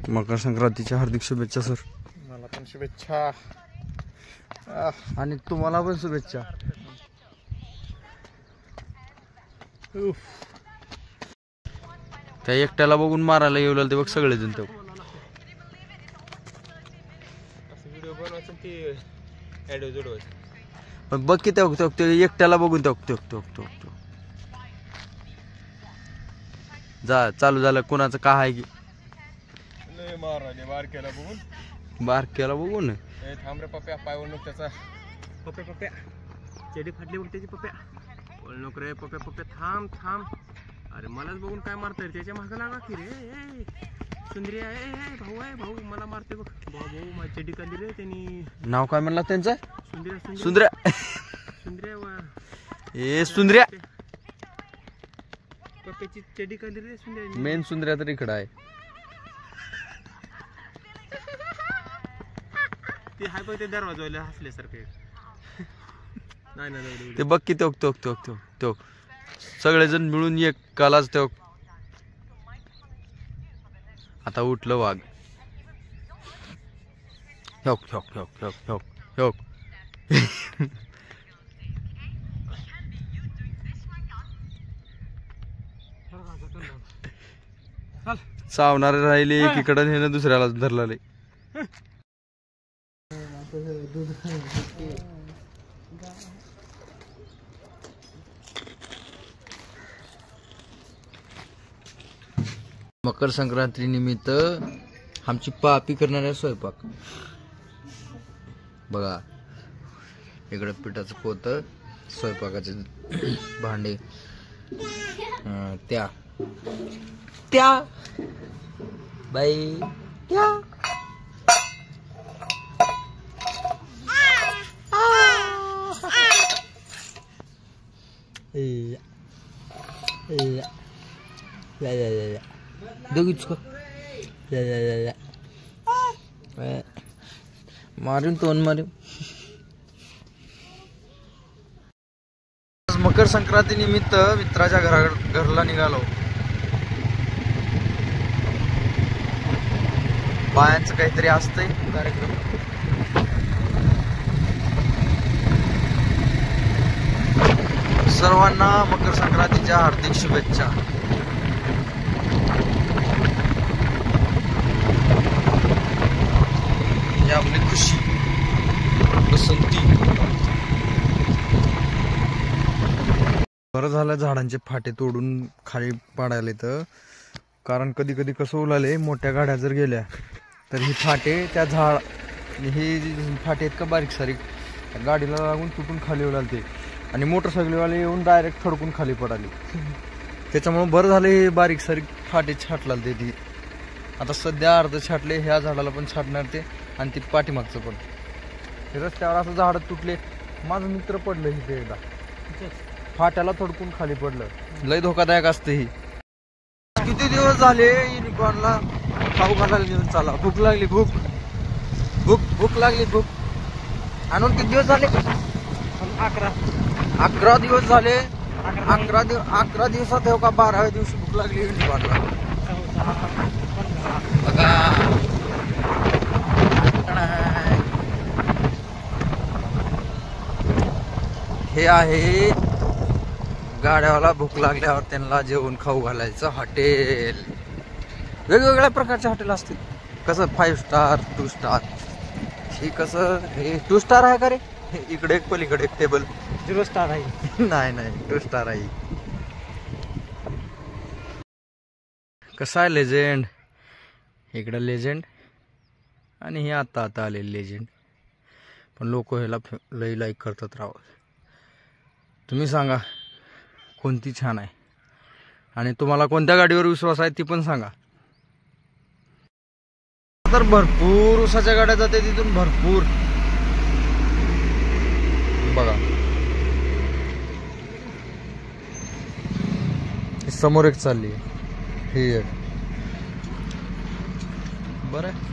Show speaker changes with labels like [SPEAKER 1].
[SPEAKER 1] मकर संक्रांतीच्या हार्दिक शुभेच्छा सर.
[SPEAKER 2] मला पण शुभेच्छा
[SPEAKER 1] आणि तुम्हाला पण शुभेच्छा. त्या एकट्याला बघून मारायला येऊ लागले ते बघ सगळेजण. ते
[SPEAKER 2] व्हिडिओ बनवायचं ते ॲडो जोडवायचं.
[SPEAKER 1] पण बघ की ते एकट्याला बघून जा चालू झालं. कोणाचं काय आहे की बारक्याला बघून
[SPEAKER 2] थांब रे पप्प्या पाय ओळख त्याचा. पप्प्या चेडी फाटली बघ त्याची. पप्प्या ओळख रे पप्प्या थांब. अरे मलाच बघून काय मारताय त्याच्या मागं लागा की रे. सुंदर्या भाऊ मला मारते बघ. भाऊ माझी चेडी काढली रे त्यांनी.
[SPEAKER 1] नाव काय म्हणला त्यांचं?
[SPEAKER 2] सुंदर्या
[SPEAKER 1] सुंदर्या
[SPEAKER 2] पप्प्याची चेडी काढली रे सुंदर्या.
[SPEAKER 1] मेन सुंदर्या तर इकडं आहे.
[SPEAKER 2] ते हाय पण ते दरवाजाला हसल्यासारखे. नाही
[SPEAKER 1] ते बघ की तो सगळेजण मिळून एक कालाच तो. आता उठलं वाघ. सावणारे राहिले एकीकडे हे दुसऱ्याला धरले. मकर संक्रांती निमित्त आमची पापी करणाऱ्या स्वयंपाक बघा. इकडे पिठाचं पोत, स्वयंपाकाचे भांडे, त्या बाई त्या दोघीच मारून तोंड मारू. मकर संक्रांती निमित्त मित्राच्या घरला निघालो. बायांचं काहीतरी असतंय कार्यक्रम. सर्वांना मकर संक्रांतीच्या हार्दिक शुभेच्छा. आपली खुशी बसंती. बरं झालं झाडांचे फाटे तोडून खाली पाडायला तर. कारण कधी कधी कसं उलाले मोठ्या गाड्या जर गेल्या तर ही फाटे त्या ही फाटे आहेत का बारीक सारीक गाडीला लागून तुटून खाली उलालते. आणि मोटरसायकलवाले येऊन डायरेक्ट थडकून खाली पडाले. त्याच्यामुळे बरं झालं हे बारीक सारीक फाटे छाटला ते. आता सध्या अर्ध छाटले. ह्या झाडाला पण छाटणार ते. आणि ती पाठीमागचं पण. रस्त्यावर असं झाड तुटले. माझं मित्र पडलं इथे एकदा फाट्याला थडकून खाली पडलं. लय धोकादायक असते ही. किती दिवस झाले युनिकॉर्नला खाऊ घालायला घेऊन चाला. भूक लागली. भूक लागली. आणून किती दिवस झाले? 11 दिवस झाले. 11 दिवसात हो का 12व्या दिवशी भूक लागली युनिकॉर्नला. बघा हे आहे गाड्यावाला भूक लागल्यावर त्यांना जेवण खाऊ घालायचं हॉटेल. वेगवेगळ्या प्रकारचे हॉटेल असतील. कसं 5 स्टार 2 स्टार. हे कसं हे 2 स्टार आहे का रे? इकडे एक पलीकडे एक टेबल
[SPEAKER 2] 0 स्टार आहे.
[SPEAKER 1] नाही 2 स्टार आहे. कसं आहे लेजेंड. इकडं लेजेंड आणि हे आता आलेले लेजेंड. पण लोक ह्याला लई लाईक करतात राव. तुम्ही सांगा कोणती छान आहे आणि तुम्हाला कोणत्या गाडीवर विश्वास आहे ती पण सांगा. तर भरपूर उसाच्या गाड्या जाते तिथून भरपूर. बघा समोर एक चालली. ही बरं.